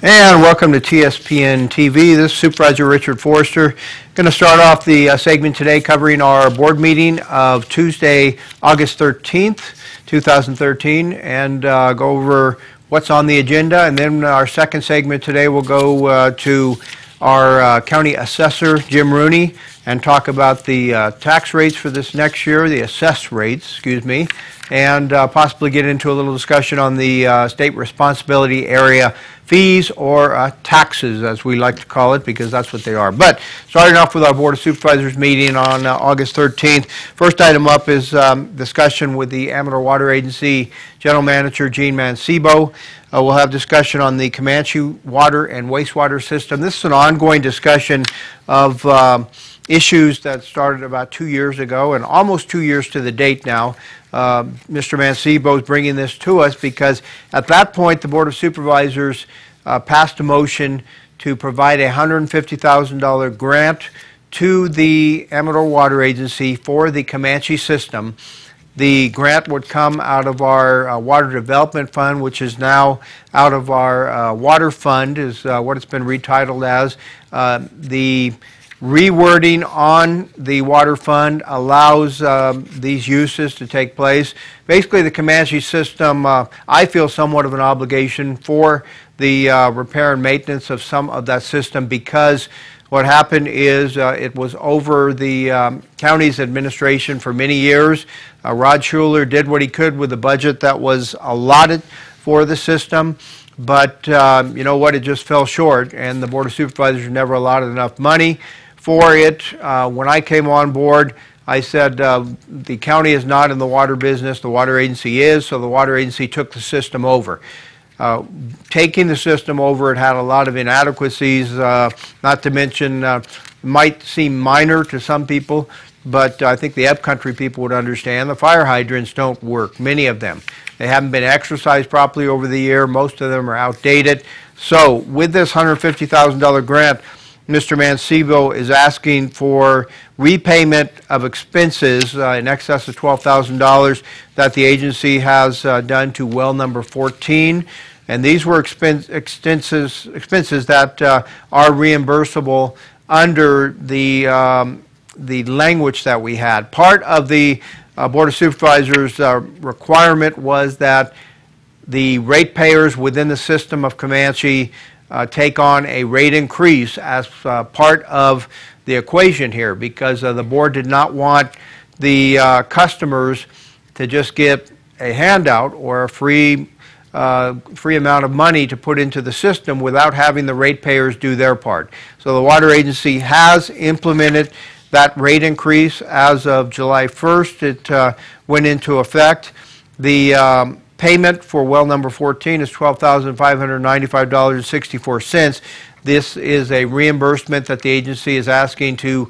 And welcome to TSPN TV. This is Supervisor Richard Forster. Going to start off the segment today covering our board meeting of Tuesday, August 13th, 2013, and go over what's on the agenda. And then our second segment today will go to our county assessor, Jim Rooney, and talk about the tax rates for this next year, the assessed rates, excuse me, and possibly get into a little discussion on the state responsibility area fees or taxes, as we like to call it, because that's what they are. But starting off with our Board of Supervisors meeting on August 13th, first item up is discussion with the Amador Water Agency General Manager Gene Mancebo. We'll have discussion on the Comanche water and wastewater system. This is an ongoing discussion of issues that started about 2 years ago and almost 2 years to the date now. Mr. Mancebo is bringing this to us because at that point the Board of Supervisors passed a motion to provide a $150,000 grant to the Amador Water Agency for the Comanche system. The grant would come out of our Water Development Fund, which is now out of our Water Fund, is what it's been retitled as. The rewording on the Water Fund allows these uses to take place. Basically, the Comanche system, I feel somewhat of an obligation for the repair and maintenance of some of that system, because what happened is it was over the county's administration for many years. Rod Schuler did what he could with the budget that was allotted for the system, but you know what, it just fell short, and the Board of Supervisors never allotted enough money for it. When I came on board, I said the county is not in the water business, the water agency is, so the water agency took the system over. Taking the system over, it had a lot of inadequacies, not to mention might seem minor to some people, but I think the upcountry people would understand. The fire hydrants don't work, many of them. They haven't been exercised properly over the year. Most of them are outdated. So with this $150,000 grant, Mr. Mancebo is asking for repayment of expenses in excess of $12,000 that the agency has done to well number 14. And these were expenses that are reimbursable under the language that we had. Part of the Board of Supervisors requirement was that the ratepayers within the system of Comanche take on a rate increase as part of the equation here, because the board did not want the customers to just get a handout or a free amount of money to put into the system without having the ratepayers do their part. So the water agency has implemented that rate increase as of July 1st. It went into effect. The payment for well number 14 is $12,595.64. This is a reimbursement that the agency is asking to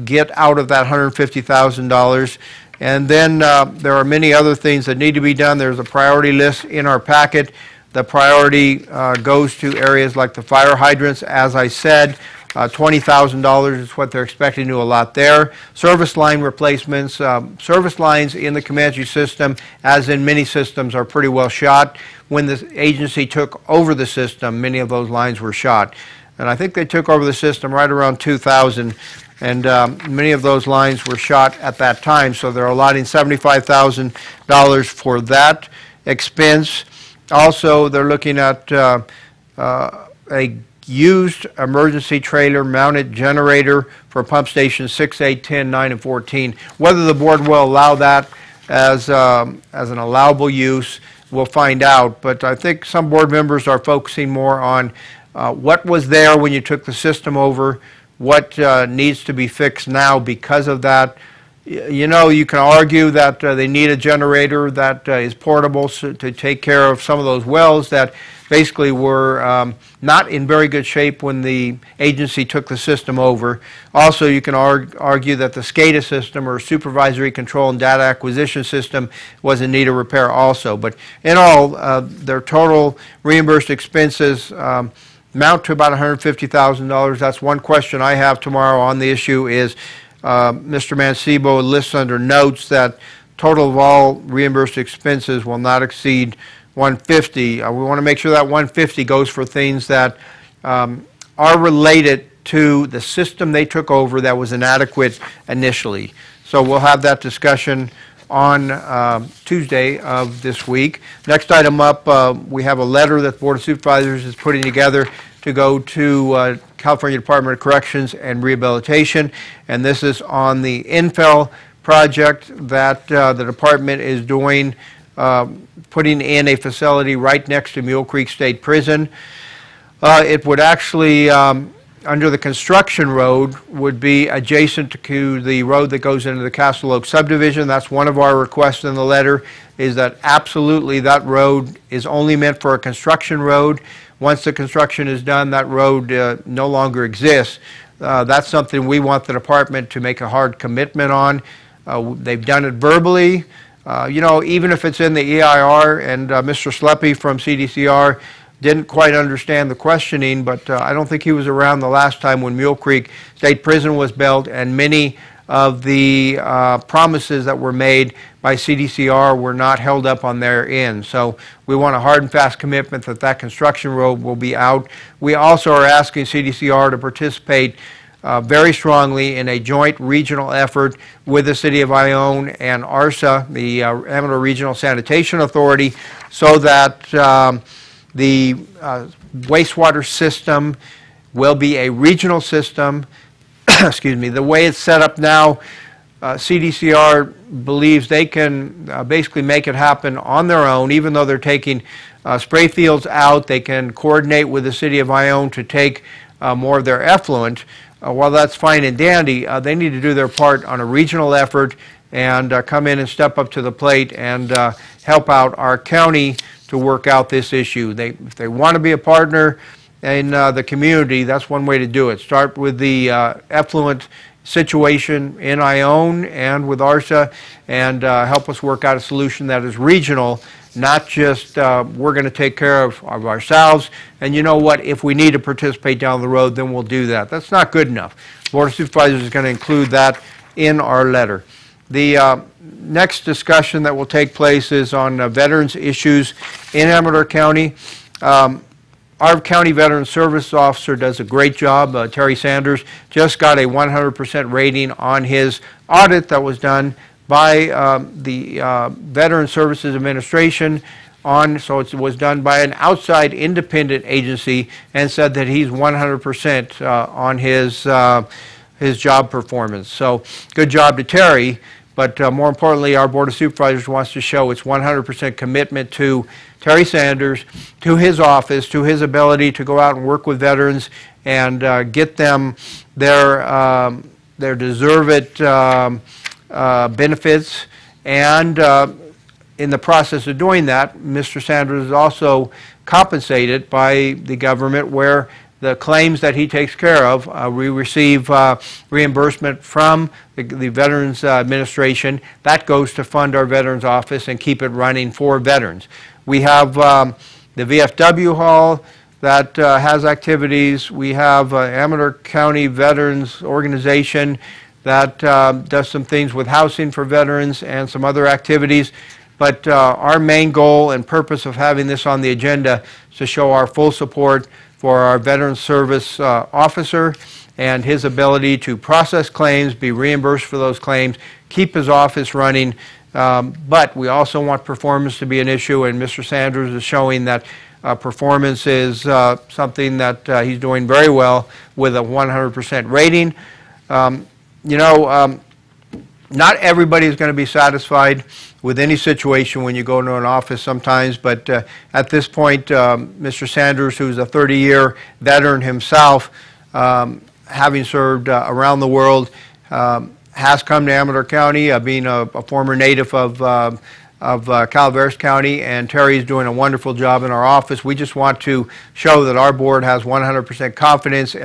get out of that $150,000. And then there are many other things that need to be done. There's a priority list in our packet. The priority goes to areas like the fire hydrants, as I said. $20,000 is what they're expecting to allot there. Service line replacements. Service lines in the Comanche system, as in many systems, are pretty well shot. When the agency took over the system, many of those lines were shot. And I think they took over the system right around 2000, and many of those lines were shot at that time. So they're allotting $75,000 for that expense. Also, they're looking at a used emergency trailer mounted generator for pump stations 6, 8, 10, 9, and 14. Whether the board will allow that as an allowable use, we'll find out. But I think some board members are focusing more on what was there when you took the system over, what needs to be fixed now because of that. You know, you can argue that they need a generator that is portable to take care of some of those wells that basically were not in very good shape when the agency took the system over. Also, you can argue that the SCADA system, or Supervisory Control and Data Acquisition System, was in need of repair also. But in all, their total reimbursed expenses amount to about $150,000. That's one question I have tomorrow on the issue is Mr. Mancebo lists under notes that total of all reimbursed expenses will not exceed 150. We want to make sure that 150 goes for things that are related to the system they took over that was inadequate initially. So we'll have that discussion on Tuesday of this week. Next item up, we have a letter that the Board of Supervisors is putting together to go to California Department of Corrections and Rehabilitation, and this is on the infill project that the department is doing, putting in a facility right next to Mule Creek State Prison. It would actually, under the construction road, would be adjacent to the road that goes into the Castle Oak subdivision. That's one of our requests in the letter, is that absolutely that road is only meant for a construction road. Once the construction is done, that road no longer exists. That's something we want the department to make a hard commitment on. They've done it verbally. You know, even if it's in the EIR, and Mr. Sleppy from CDCR didn't quite understand the questioning, but I don't think he was around the last time when Mule Creek State Prison was built, and many of the promises that were made by CDCR were not held up on their end. So we want a hard and fast commitment that that construction road will be out. We also are asking CDCR to participate very strongly in a joint regional effort with the City of Ione and ARSA, the Amador Regional Sanitation Authority, so that the wastewater system will be a regional system. Excuse me. The way it's set up now, CDCR believes they can basically make it happen on their own, even though they're taking spray fields out. They can coordinate with the City of Ione to take more of their effluent. While that's fine and dandy, they need to do their part on a regional effort and come in and step up to the plate and help out our county to work out this issue. If they want to be a partner in the community, that's one way to do it. Start with the effluent situation in Ione and with ARSA, and help us work out a solution that is regional, not just we're going to take care of ourselves, and you know what, if we need to participate down the road, then we'll do that. That's not good enough. Board of Supervisors is going to include that in our letter. The next discussion that will take place is on veterans issues in Amador County. Our County Veteran Service Officer does a great job. Terry Sanders just got a 100% rating on his audit that was done by the Veteran Services Administration, so it was done by an outside independent agency, and said that he's 100% on his job performance. So good job to Terry, but more importantly, our Board of Supervisors wants to show its 100% commitment to Terry Sanders, to his office, to his ability to go out and work with veterans and get them their deserved benefits. And in the process of doing that, Mr. Sanders is also compensated by the government, where the claims that he takes care of, we receive reimbursement from the Veterans Administration. That goes to fund our Veterans Office and keep it running for veterans. We have the VFW Hall that has activities. We have Amador County Veterans Organization that does some things with housing for veterans and some other activities. But our main goal and purpose of having this on the agenda is to show our full support for our Veterans Service Officer and his ability to process claims, be reimbursed for those claims, keep his office running. But we also want performance to be an issue, and Mr. Sanders is showing that performance is something that he's doing very well with a 100% rating. You know, not everybody is going to be satisfied with any situation when you go into an office sometimes, but at this point, Mr. Sanders, who's a 30-year veteran himself, having served around the world, has come to Amador County, being a former native of Calaveras County, and Terry's doing a wonderful job in our office. We just want to show that our board has 100% confidence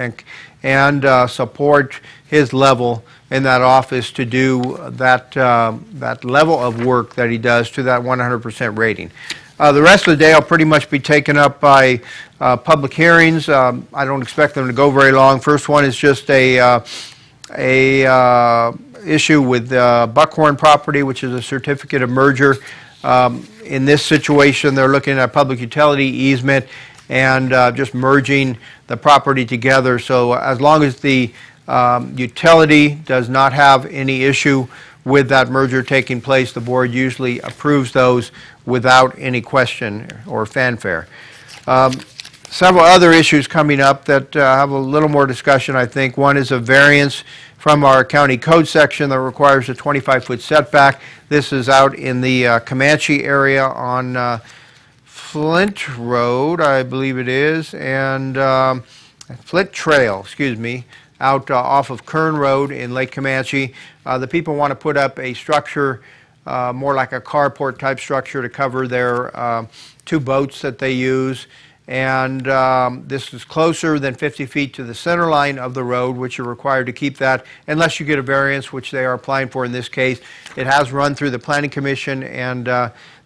and support his level in that office to do that level of work that he does to that 100% rating. The rest of the day will pretty much be taken up by public hearings. I don't expect them to go very long. First one is just a issue with Buckhorn property, which is a certificate of merger In this situation, they're looking at public utility easement and just merging the property together. So as long as the utility does not have any issue with that merger taking place, the board usually approves those without any question or fanfare. Several other issues coming up that have a little more discussion, I think. One is a variance from our county code section that requires a 25-foot setback. This is out in the Comanche area on Flint Road, I believe it is, and Flint Trail, excuse me, out off of Kern Road in Lake Comanche. The people want to put up a structure, more like a carport type structure, to cover their 2 boats that they use. And this is closer than 50 feet to the center line of the road, which you're required to keep that unless you get a variance, which they are applying for in this case. It has run through the Planning Commission, and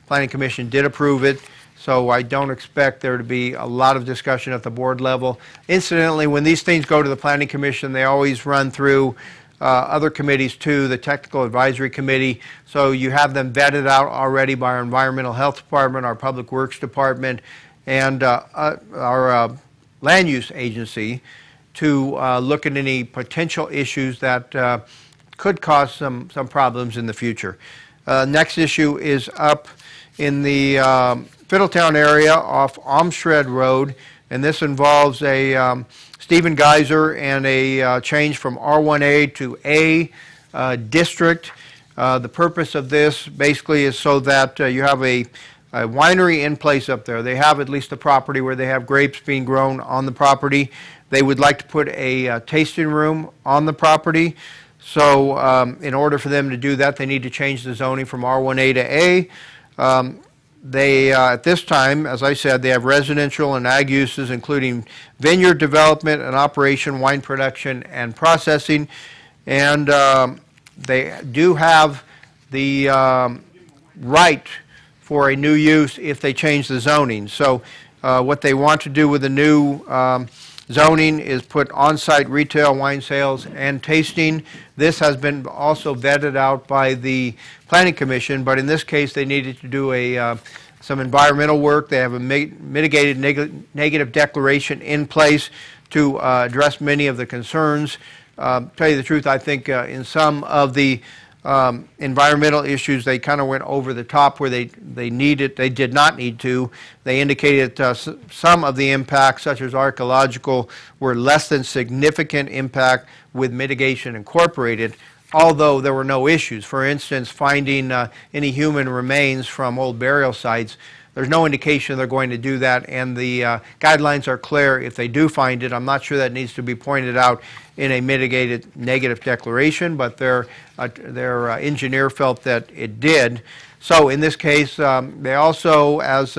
Planning Commission did approve it. So I don't expect there to be a lot of discussion at the board level. Incidentally, when these things go to the Planning Commission, they always run through other committees too, the Technical Advisory Committee. So you have them vetted out already by our Environmental Health Department, our Public Works Department, and our Land Use Agency to look at any potential issues that could cause some problems in the future. Next issue is up in the Fiddletown area off Omstred Road, and this involves a Stephen Geyser and a change from R1A to A district. The purpose of this basically is so that you have a winery in place up there. They have at least a property where they have grapes being grown on the property. They would like to put a tasting room on the property. So in order for them to do that, they need to change the zoning from R1A to A. They, at this time, as I said, they have residential and ag uses, including vineyard development and operation, wine production and processing. And they do have the right for a new use if they change the zoning. So what they want to do with the new zoning is put on-site retail, wine sales, and tasting. This has been also vetted out by the Planning Commission, but in this case they needed to do some environmental work. They have a mitigated negative declaration in place to address many of the concerns. Tell you the truth, I think in some of the environmental issues, they kind of went over the top where they did not need to. They indicated some of the impacts, such as archaeological, were less than significant impact with mitigation incorporated, although there were no issues. For instance, finding any human remains from old burial sites, there's no indication they're going to do that, and the guidelines are clear if they do find it. I'm not sure that needs to be pointed out in a mitigated negative declaration, but their engineer felt that it did. So in this case, they also, as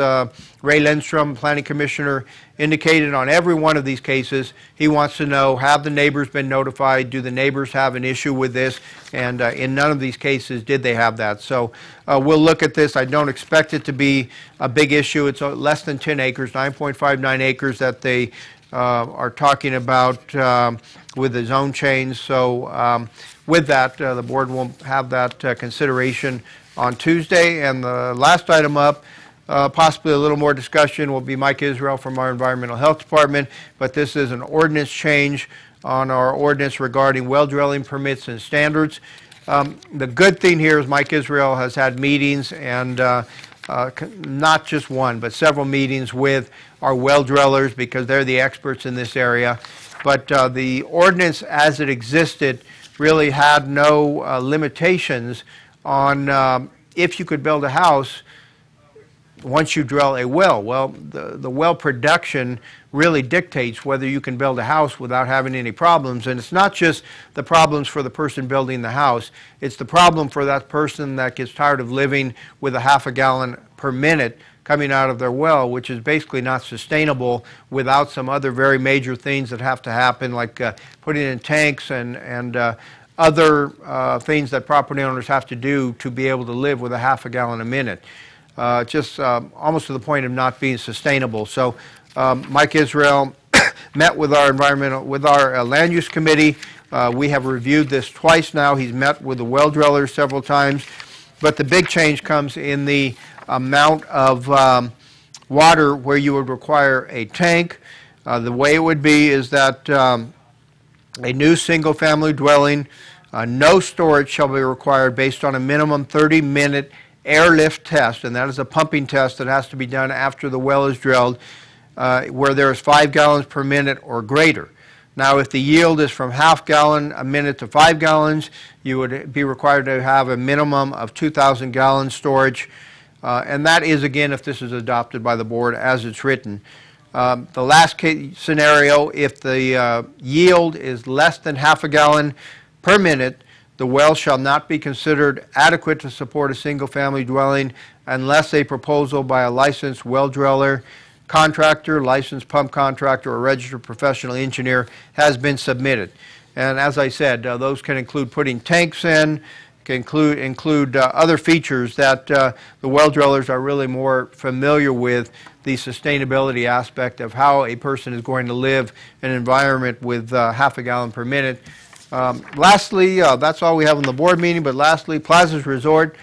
Ray Lindstrom, Planning Commissioner, indicated on every one of these cases, he wants to know, have the neighbors been notified? Do the neighbors have an issue with this? And in none of these cases did they have that. So we'll look at this. I don't expect it to be a big issue. It's less than 10 acres, 9.59 acres that they are talking about with the zone change. So with that, the board will have that consideration on Tuesday. And the last item up, possibly a little more discussion, will be Mike Israel from our Environmental Health Department, but this is an ordinance change on our ordinance regarding well drilling permits and standards. The good thing here is Mike Israel has had meetings, and not just one, but several meetings with our well drillers because they're the experts in this area. But the ordinance as it existed really had no limitations on if you could build a house once you drill a well. Well, the well production really dictates whether you can build a house without having any problems. And it's not just the problems for the person building the house, it's the problem for that person that gets tired of living with a half a gallon per minute coming out of their well, which is basically not sustainable without some other very major things that have to happen, like putting in tanks and other things that property owners have to do to be able to live with a half a gallon a minute. Just almost to the point of not being sustainable. So Mike Israel met with our land use committee. We have reviewed this twice now. He's met with the well drillers several times. but the big change comes in the amount of water where you would require a tank. The way it would be is that a new single-family dwelling, no storage shall be required based on a minimum 30-minute airlift test, and that is a pumping test that has to be done after the well is drilled, where there is 5 gallons per minute or greater. Now, if the yield is from half gallon a minute to 5 gallons, you would be required to have a minimum of 2,000 gallons storage, and that is, again, if this is adopted by the board as it's written. The last case scenario, if the yield is less than half a gallon per minute, the well shall not be considered adequate to support a single-family dwelling unless a proposal by a licensed well driller, contractor, licensed pump contractor, or registered professional engineer has been submitted. And as I said, those can include putting tanks in, can include other features that the well drillers are really more familiar with, the sustainability aspect of how a person is going to live in an environment with half a gallon per minute. Lastly, that's all we have on the board meeting, but lastly, Plazas Resort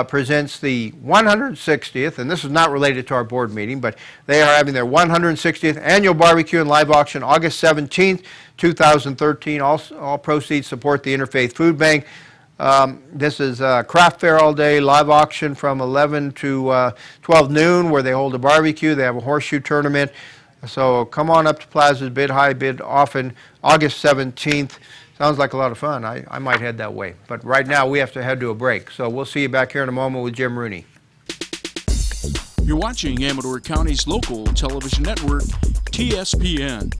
presents the 160th, and this is not related to our board meeting, but they are having their 160th annual barbecue and live auction August 17th, 2013. All proceeds support the Interfaith Food Bank. This is a craft fair all day, live auction from 11 to 12 noon, where they hold a barbecue. They have a horseshoe tournament. So come on up to Plazas, bid high, bid often, August 17th. Sounds like a lot of fun. I might head that way. But right now, we have to head to a break. So we'll see you back here in a moment with Jim Rooney. You're watching Amador County's local television network, TSPN.